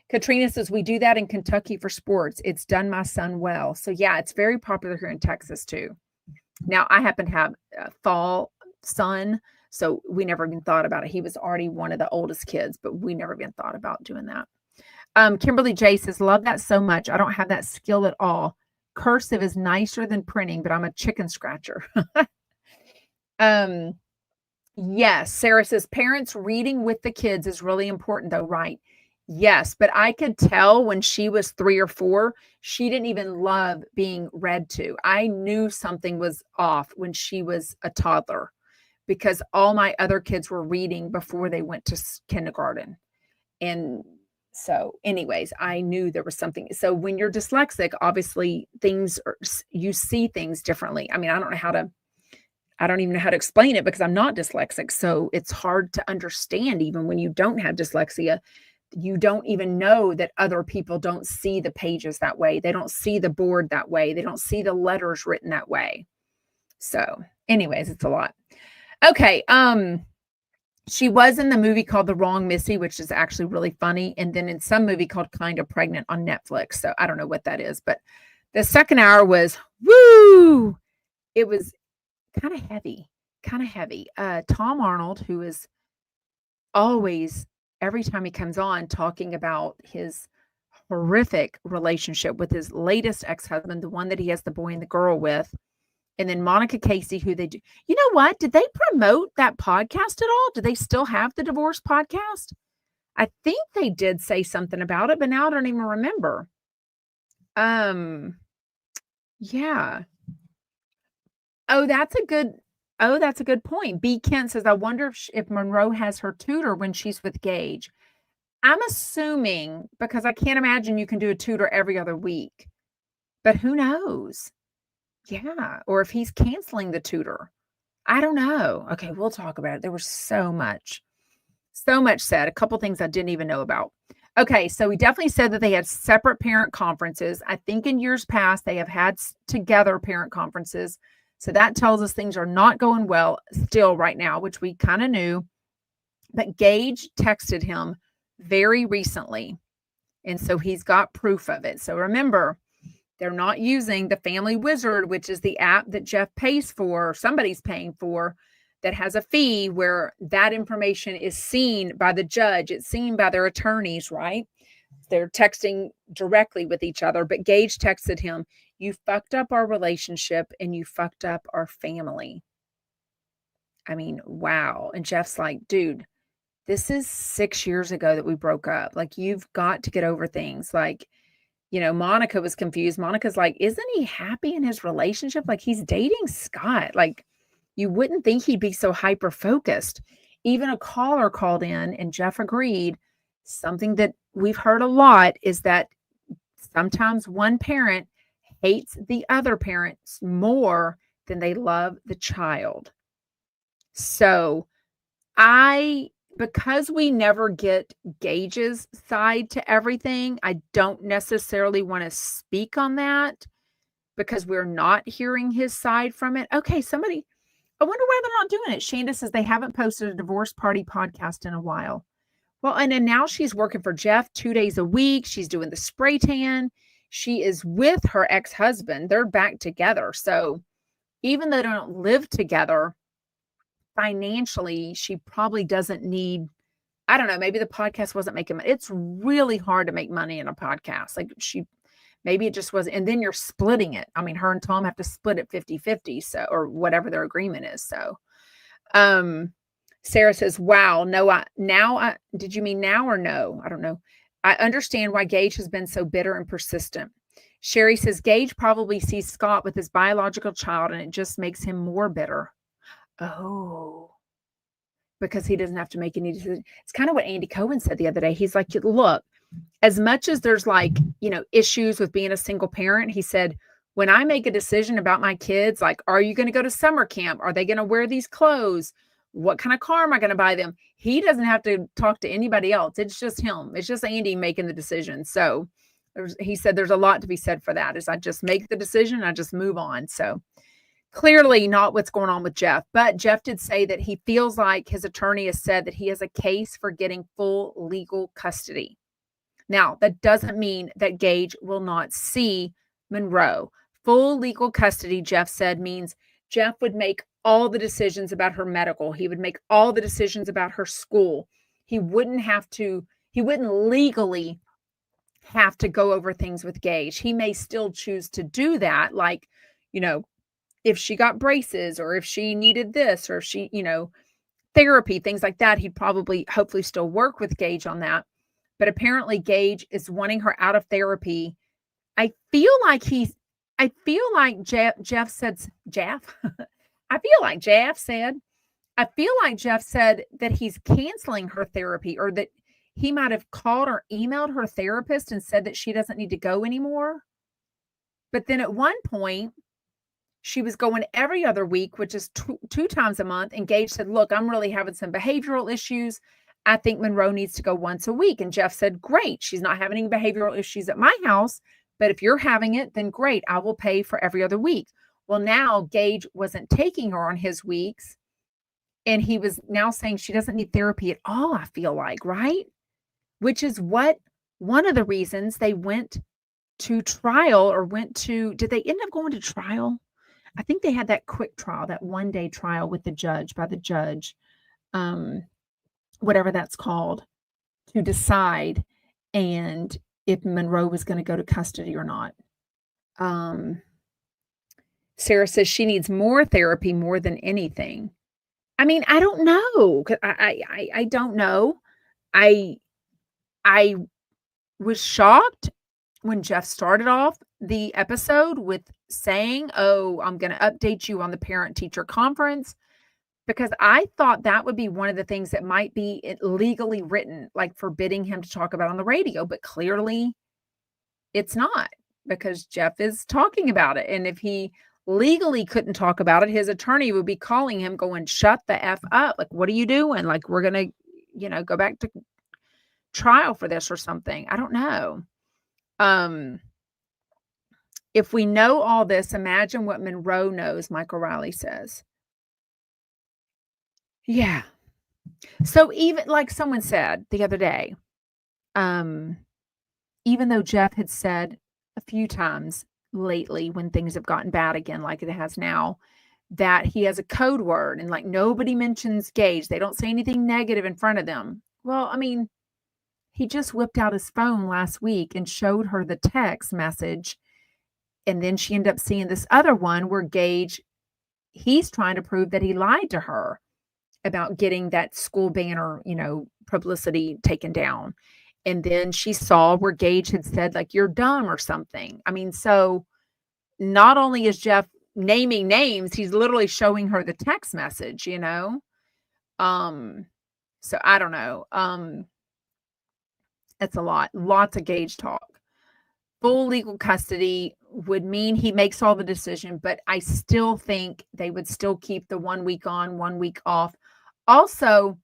Katrina says, we do that in Kentucky for sports. It's done my son well. So yeah, it's very popular here in Texas too. Now I happen to have a fall son, so we never even thought about it. He was already one of the oldest kids, but we never even thought about doing that. Kimberly J says, love that so much. I don't have that skill at all. Cursive is nicer than printing, but I'm a chicken scratcher. Yes. Sarah says, parents reading with the kids is really important though, right? Yes, but I could tell when she was 3 or 4, she didn't even love being read to. I knew something was off when she was a toddler because all my other kids were reading before they went to kindergarten. And so anyways, I knew there was something. So when you're dyslexic, obviously you see things differently. I mean, I don't even know how to explain it because I'm not dyslexic. So it's hard to understand even when you don't have dyslexia. You don't even know that other people don't see the pages that way. They don't see the board that way. They don't see the letters written that way. So anyways, it's a lot. Okay. She was in the movie called The Wrong Missy, which is actually really funny. And then in some movie called Kind of Pregnant on Netflix. So I don't know what that is, but the second hour was woo. It was kind of heavy. Tom Arnold, who is always, every time he comes on, talking about his horrific relationship with his latest ex-husband, the one that he has the boy and the girl with. And then Monica Casey, who they do. You know what? Did they promote that podcast at all? Do they still have the divorce podcast? I think they did say something about it, but now I don't even remember. Yeah. Oh, that's a good point. B. Kent says, I wonder if Monroe has her tutor when she's with Gage. I'm assuming, because I can't imagine you can do a tutor every other week, but who knows? Yeah. Or if he's canceling the tutor. I don't know. Okay. We'll talk about it. There was so much said. A couple things I didn't even know about. Okay. So we definitely said that they had separate parent conferences. I think in years past, they have had together parent conferences. So that tells us things are not going well still right now, which we kind of knew. But Gage texted him very recently. And so he's got proof of it. So remember, they're not using the Family Wizard, which is the app that Jeff pays for, or somebody's paying for, that has a fee where that information is seen by the judge. It's seen by their attorneys, right? They're texting directly with each other. But Gage texted him, you fucked up our relationship and you fucked up our family. I mean, wow. And Jeff's like, dude, this is 6 years ago that we broke up. Like, you've got to get over things. Like, Monica was confused. Monica's like, isn't he happy in his relationship? Like, he's dating Scott. Like, you wouldn't think he'd be so hyper-focused. Even a caller called in and Jeff agreed. Something that we've heard a lot is that sometimes one parent hates the other parents more than they love the child. So because we never get Gage's side to everything, I don't necessarily want to speak on that because we're not hearing his side from it. Okay, I wonder why they're not doing it. Shanda says they haven't posted a divorce party podcast in a while. Well, and then now she's working for Jeff 2 days a week. She's doing the spray tan. She is with her ex-husband. They're back together. So even though they don't live together, financially, she probably doesn't need, I don't know, maybe the podcast wasn't making money. It's really hard to make money in a podcast. Like maybe it just wasn't. And then you're splitting it. I mean, her and Tom have to split it 50-50. So, or whatever their agreement is. So, Sarah says, wow, did you mean now or no? I don't know. I understand why Gage has been so bitter and persistent. Sherry says Gage probably sees Scott with his biological child and it just makes him more bitter. Oh, because he doesn't have to make any decisions. It's kind of what Andy Cohen said the other day. He's like, look, as much as there's like, issues with being a single parent, he said, when I make a decision about my kids, like, are you going to go to summer camp? Are they going to wear these clothes? What kind of car am I going to buy them? He doesn't have to talk to anybody else. It's just him. It's just Andy making the decision. So he said there's a lot to be said for that. Is I just make the decision, I just move on. So clearly not what's going on with Jeff. But Jeff did say that he feels like his attorney has said that he has a case for getting full legal custody. Now, that doesn't mean that Gage will not see Monroe. Full legal custody, Jeff said, means Jeff would make all the decisions about her medical. He would make all the decisions about her school. He wouldn't legally have to go over things with Gage. He may still choose to do that. Like, if she got braces or if she needed this or if she, therapy, things like that, he'd probably hopefully still work with Gage on that. But apparently Gage is wanting her out of therapy. I feel like Jeff said that he's canceling her therapy, or that he might have called or emailed her therapist and said that she doesn't need to go anymore. But then at one point, she was going every other week, which is two times a month. And Gage said, look, I'm really having some behavioral issues. I think Monroe needs to go once a week. And Jeff said, great. She's not having any behavioral issues at my house, but if you're having it, then great. I will pay for every other week. Well, now Gage wasn't taking her on his weeks. And he was now saying she doesn't need therapy at all, I feel like, right? Which is one of the reasons they went to trial, or did they end up going to trial? I think they had that quick trial, that one-day trial with the judge, whatever that's called, to decide and if Monroe was going to go to custody or not. Sarah says she needs more therapy more than anything. I mean, I don't know. I don't know. I was shocked when Jeff started off the episode with saying, oh, I'm going to update you on the parent-teacher conference, because I thought that would be one of the things that might be legally written, like forbidding him to talk about on the radio. But clearly it's not, because Jeff is talking about it. And if he legally couldn't talk about it, his attorney would be calling him going, shut the F up. Like, what are you doing? Like, we're going to, go back to trial for this or something. I don't know. If we know all this, imagine what Monroe knows, Michael Riley says. Yeah. So even like someone said the other day, even though Jeff had said a few times lately when things have gotten bad again, like it has now, that he has a code word and like nobody mentions Gage. They don't say anything negative in front of them. Well, I mean, he just whipped out his phone last week and showed her the text message. And then she ended up seeing this other one where Gage, he's trying to prove that he lied to her about getting that school banner, publicity taken down. And then she saw where Gage had said, like, you're dumb or something. I mean, so not only is Jeff naming names, he's literally showing her the text message, So I don't know. It's a lot. Lots of Gage talk. Full legal custody would mean he makes all the decision, but I still think they would still keep the 1 week on, 1 week off. Also,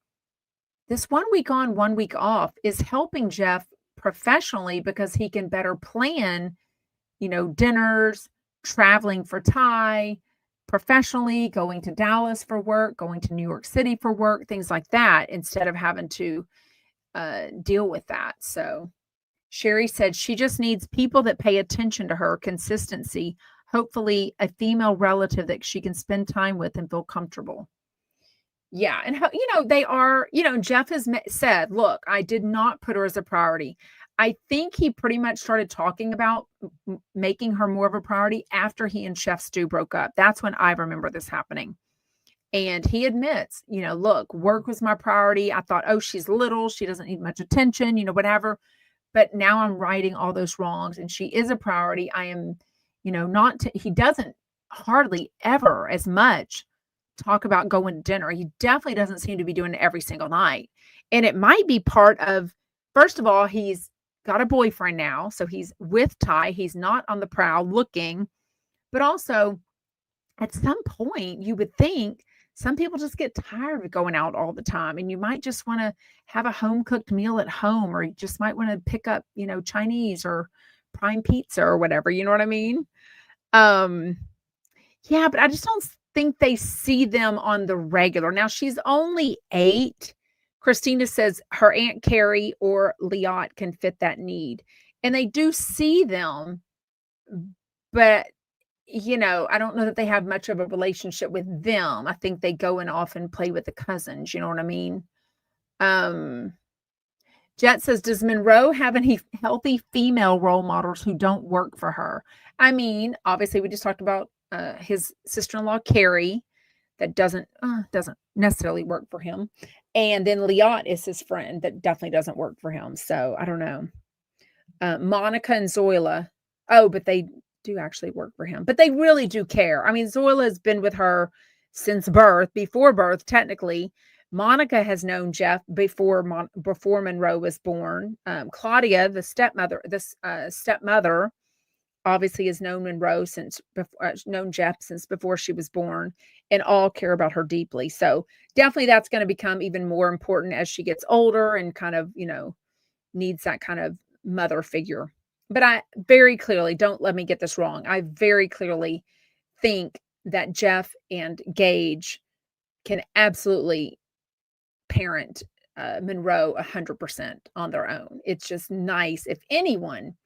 this 1 week on, 1 week off is helping Jeff professionally because he can better plan, dinners, traveling for Ty, professionally, going to Dallas for work, going to New York City for work, things like that, instead of having to deal with that. So Sherry said she just needs people that pay attention to her, consistency, hopefully a female relative that she can spend time with and feel comfortable. Yeah. And, they are, Jeff has said, look, I did not put her as a priority. I think he pretty much started talking about making her more of a priority after he and Chef Stu broke up. That's when I remember this happening. And he admits, look, work was my priority. I thought, oh, she's little. She doesn't need much attention, whatever. but now I'm righting all those wrongs, and she is a priority. I am, he doesn't hardly ever as much talk about going to dinner. He definitely doesn't seem to be doing it every single night. And it might be part of, first of all, he's got a boyfriend now. So he's with Ty. He's not on the prowl looking, but also at some point you would think some people just get tired of going out all the time, and you might just want to have a home cooked meal at home, or you just might want to pick up, Chinese or prime pizza or whatever. You know what I mean? Yeah, but I just don't think they see them on the regular. Now she's only 8. Christina says her Aunt Carrie or Liat can fit that need. And they do see them, but I don't know that they have much of a relationship with them. I think they go and often play with the cousins. You know what I mean? Jet says, does Monroe have any healthy female role models who don't work for her? I mean, obviously we just talked about his sister-in-law, Carrie, that doesn't necessarily work for him. And then Liat is his friend that definitely doesn't work for him. So I don't know. Monica and Zoila. Oh, but they do actually work for him, but they really do care. I mean, Zoila has been with her since birth, before birth, technically. Monica has known Jeff before Monroe was born. Claudia, the stepmother, obviously has known Monroe known Jeff since before she was born, and all care about her deeply. So definitely that's going to become even more important as she gets older and kind of, needs that kind of mother figure. But I very clearly, don't let me get this wrong, I very clearly think that Jeff and Gage can absolutely parent Monroe 100% on their own. It's just nice if anyone,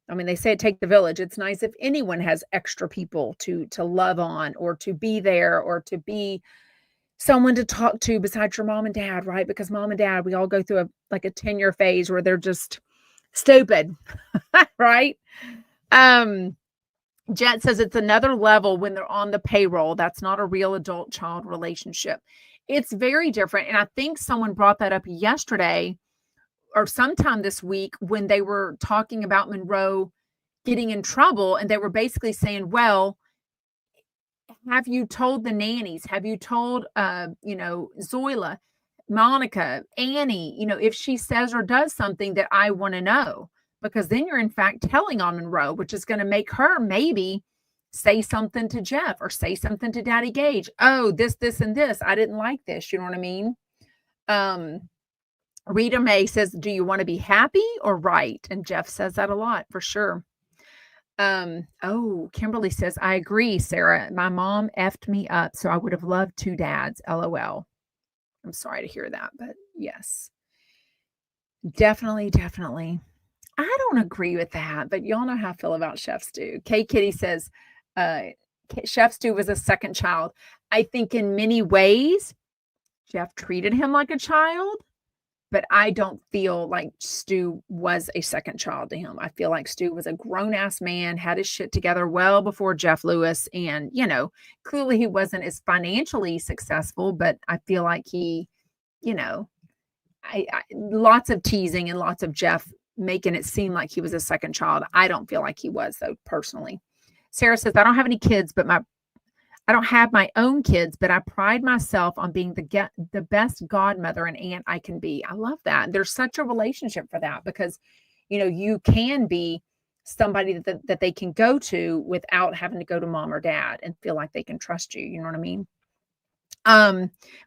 I mean, they say it take the village. It's nice if anyone has extra people to love on, or to be there, or to be someone to talk to besides your mom and dad, right? Because mom and dad, we all go through a 10-year phase where they're just stupid, right? Jet says it's another level when they're on the payroll. That's not a real adult-child relationship. It's very different. And I think someone brought that up yesterday or sometime this week when they were talking about Monroe getting in trouble. And they were basically saying, well, have you told the nannies? Have you told, Zoila, Monica, Annie, if she says or does something that I want to know? Because then you're in fact telling on Monroe, which is going to make her maybe say something to Jeff or say something to Daddy Gage. Oh, this, and this. I didn't like this. You know what I mean? Rita Mae says, do you want to be happy or right? And Jeff says that a lot, for sure. Kimberly says, I agree, Sarah. My mom effed me up, so I would have loved 2 dads. LOL. I'm sorry to hear that, but yes. Definitely. I don't agree with that, but y'all know how I feel about Chef Stu. Kay Kitty says, Chef Stu was a second child. I think in many ways, Jeff treated him like a child, but I don't feel like Stu was a second child to him. I feel like Stu was a grown-ass man, had his shit together well before Jeff Lewis. And, clearly he wasn't as financially successful, but I feel like he, lots of teasing and lots of Jeff making it seem like he was a second child. I don't feel like he was, though, personally. Sarah says, I don't have any kids, but I don't have my own kids, but I pride myself on being the best godmother and aunt I can be. I love that. There's such a relationship for that because, you can be somebody that they can go to without having to go to mom or dad and feel like they can trust you. You know what I mean?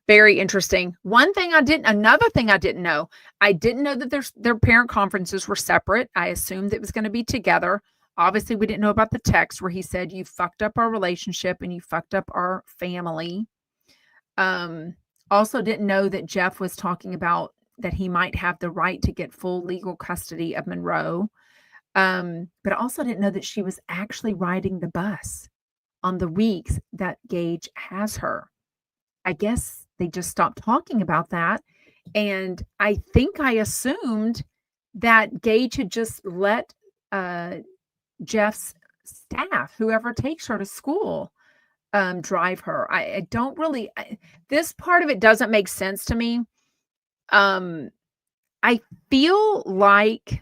Very interesting. Another thing I didn't know that their parent conferences were separate. I assumed it was going to be together. Obviously, we didn't know about the text where he said, you fucked up our relationship and you fucked up our family. Also didn't know that Jeff was talking about that he might have the right to get full legal custody of Monroe. But also didn't know that she was actually riding the bus on the weeks that Gage has her. I guess they just stopped talking about that. And I think I assumed that Gage had just let Jeff's staff, whoever takes her to school, drive her. I don't really, this part of it doesn't make sense to me. I feel like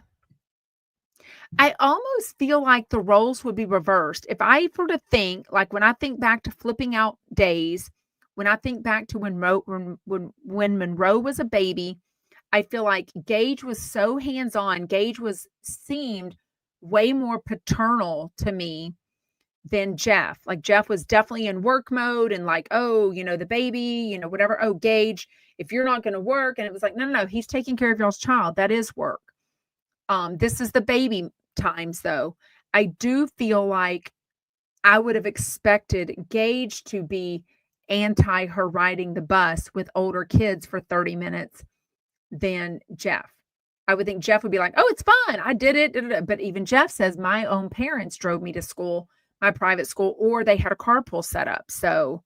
I almost feel like the roles would be reversed. If I were to think, like when I think back to flipping out days, when I think back to when Monroe was a baby, I feel like Gage was so hands-on. Gage seemed way more paternal to me than Jeff. Like Jeff was definitely in work mode and like, oh, the baby, whatever. Oh, Gage, if you're not going to work. And it was like, no, he's taking care of y'all's child. That is work. This is the baby times though. I do feel like I would have expected Gage to be anti her riding the bus with older kids for 30 minutes than Jeff. I would think Jeff would be like, oh, it's fun. I did it. But even Jeff says my own parents drove me to school, my private school, or they had a carpool set up. So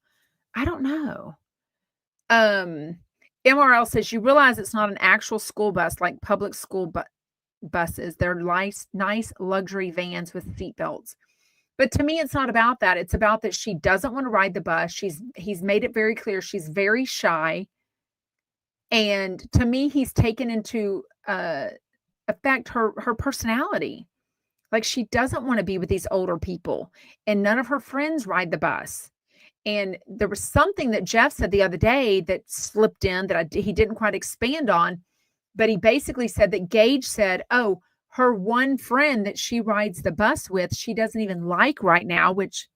I don't know. MRL says you realize it's not an actual school bus like public school buses. They're nice luxury vans with seatbelts. But to me, it's not about that. It's about that she doesn't want to ride the bus. He's made it very clear she's very shy. And to me, he's taken into effect her personality. Like she doesn't want to be with these older people, and none of her friends ride the bus. And there was something that Jeff said the other day that slipped in that he didn't quite expand on, but he basically said that Gage said, oh, her one friend that she rides the bus with, she doesn't even like right now, which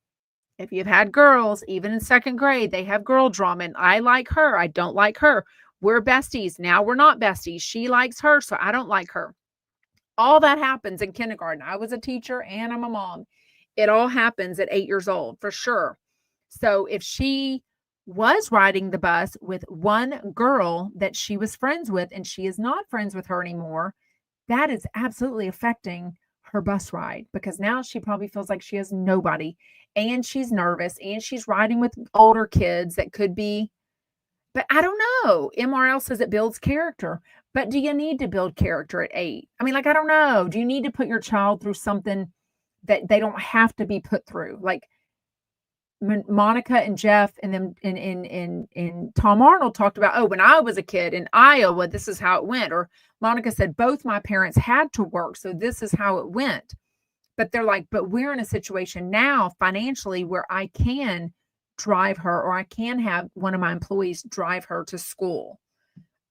if you've had girls, even in second grade, they have girl drama, and I like her. I don't like her. We're besties. Now we're not besties. She likes her, so I don't like her. All that happens in kindergarten. I was a teacher and I'm a mom. It all happens at 8 years old, for sure. So if she was riding the bus with one girl that she was friends with and she is not friends with her anymore, that is absolutely affecting her bus ride, because now she probably feels like she has nobody, and she's nervous, and she's riding with older kids that could be. But I don't know. MRL says it builds character. But do you need to build character at 8? I mean, like, I don't know. Do you need to put your child through something that they don't have to be put through? Like Monica and Jeff and them and Tom Arnold talked about, oh, when I was a kid in Iowa, this is how it went. Or Monica said, both my parents had to work, so this is how it went. But they're like, but we're in a situation now financially where I can drive her, or I can have one of my employees drive her to school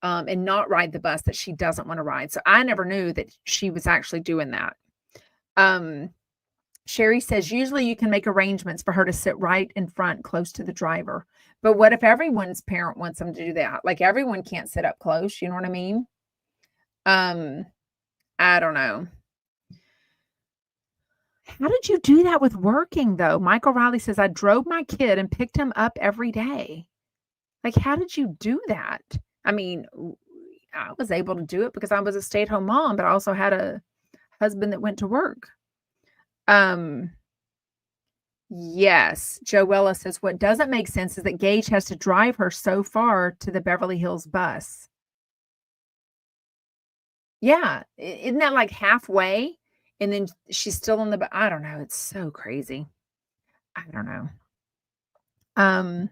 and not ride the bus that she doesn't want to ride. So I never knew that she was actually doing that. Sherry says, usually you can make arrangements for her to sit right in front, close to the driver. But what if everyone's parent wants them to do that? Like everyone can't sit up close. You know what I mean? I don't know. How did you do that with working, though? Michael Riley says, I drove my kid and picked him up every day. Like, how did you do that? I mean, I was able to do it because I was a stay-at-home mom, but I also had a husband that went to work. Yes. Joella says, what doesn't make sense is that Gage has to drive her so far to the Beverly Hills bus. Yeah. Isn't that like halfway? And then she's still on the, I don't know. It's so crazy. I don't know.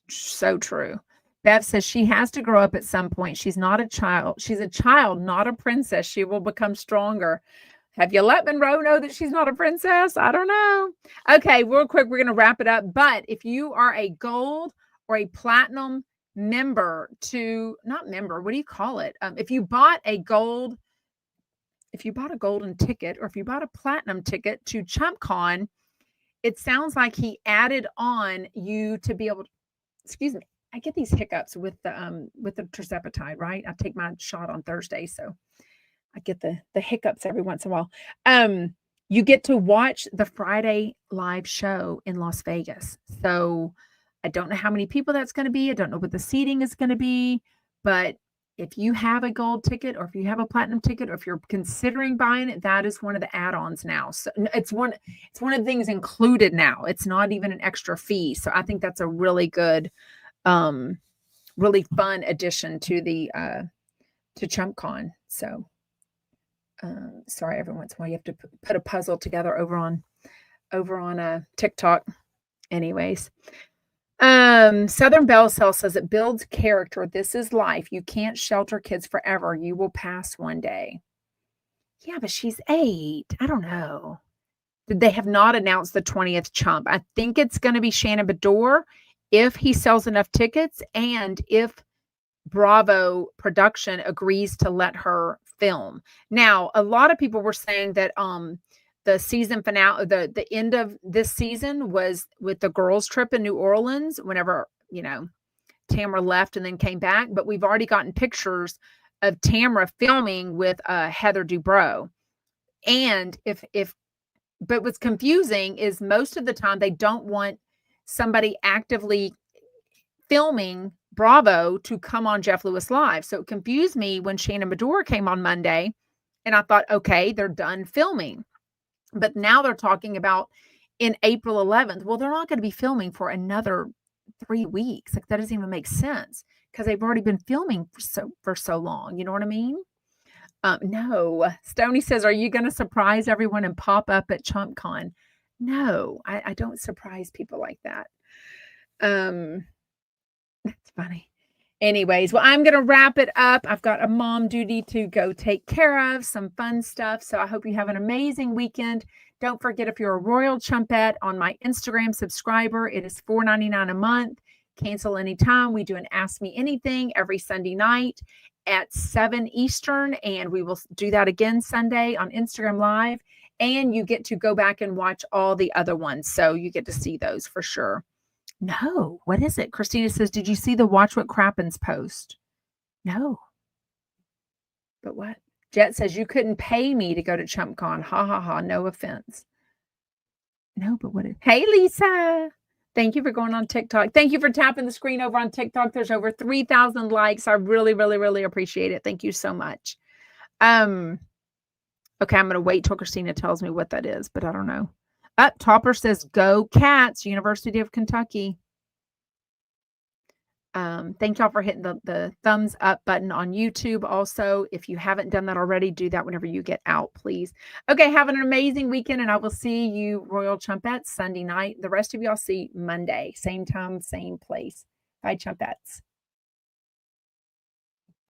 So true. Bev says she has to grow up at some point. She's not a child. She's a child, not a princess. She will become stronger. Have you let Monroe know that she's not a princess? I don't know. Okay, real quick, we're going to wrap it up. But if you are a gold or a platinum member not member, what do you call it? If you bought a golden ticket, or if you bought a platinum ticket to ChumpCon, it sounds like he added on you to be able to, excuse me, I get these hiccups with the tirzepatide, right? I take my shot on Thursday, so I get the hiccups every once in a while. You get to watch the Friday live show in Las Vegas. So I don't know how many people that's going to be. I don't know what the seating is going to be, but if you have a gold ticket, or if you have a platinum ticket, or if you're considering buying it, that is one of the add-ons now. So it's one of the things included now. It's not even an extra fee. So I think that's a really good, really fun addition to the to ChumpCon. So sorry, every once in a while you have to put a puzzle together over on TikTok. Anyways. Southern Bell Cell says it builds character. This is life. You can't shelter kids forever. You will pass one day. Yeah, but she's 8. I don't know. They have not announced the 20th chump. I think it's going to be Shannon Bedore if he sells enough tickets and if Bravo production agrees to let her film. Now, a lot of people were saying that the season finale, the end of this season was with the girls' trip in New Orleans, whenever, Tamra left and then came back. But we've already gotten pictures of Tamra filming with Heather Dubrow. And but what's confusing is most of the time they don't want somebody actively filming Bravo to come on Jeff Lewis Live. So it confused me when Shannon Bedore came on Monday, and I thought, okay, they're done filming. But now they're talking about in April 11th. Well, they're not going to be filming for another 3 weeks. Like, that doesn't even make sense because they've already been filming for so long. You know what I mean? No. Stoney says, are you going to surprise everyone and pop up at ChumpCon? No, I don't surprise people like that. That's funny. Anyways, well, I'm going to wrap it up. I've got a mom duty to go take care of, some fun stuff. So I hope you have an amazing weekend. Don't forget, if you're a Royal Chumpette on my Instagram subscriber, it is $4.99 a month. Cancel anytime. We do an Ask Me Anything every Sunday night at 7 Eastern, and we will do that again Sunday on Instagram Live. And you get to go back and watch all the other ones. So you get to see those for sure. No, what is it? Christina says, did you see the Watch What Crappens post? No. But what? Jet says, you couldn't pay me to go to ChumpCon. Ha, ha, ha. No offense. No, but what? Hey, Lisa. Thank you for going on TikTok. Thank you for tapping the screen over on TikTok. There's over 3,000 likes. I really, really, really appreciate it. Thank you so much. Okay, I'm going to wait till Christina tells me what that is, but I don't know. Topper says, go Cats, University of Kentucky. Thank y'all for hitting the thumbs up button on YouTube. Also, if you haven't done that already, do that whenever you get out, please. Okay, have an amazing weekend, and I will see you, Royal Chumpettes, Sunday night. The rest of y'all see Monday, same time, same place. Bye, Chumpettes.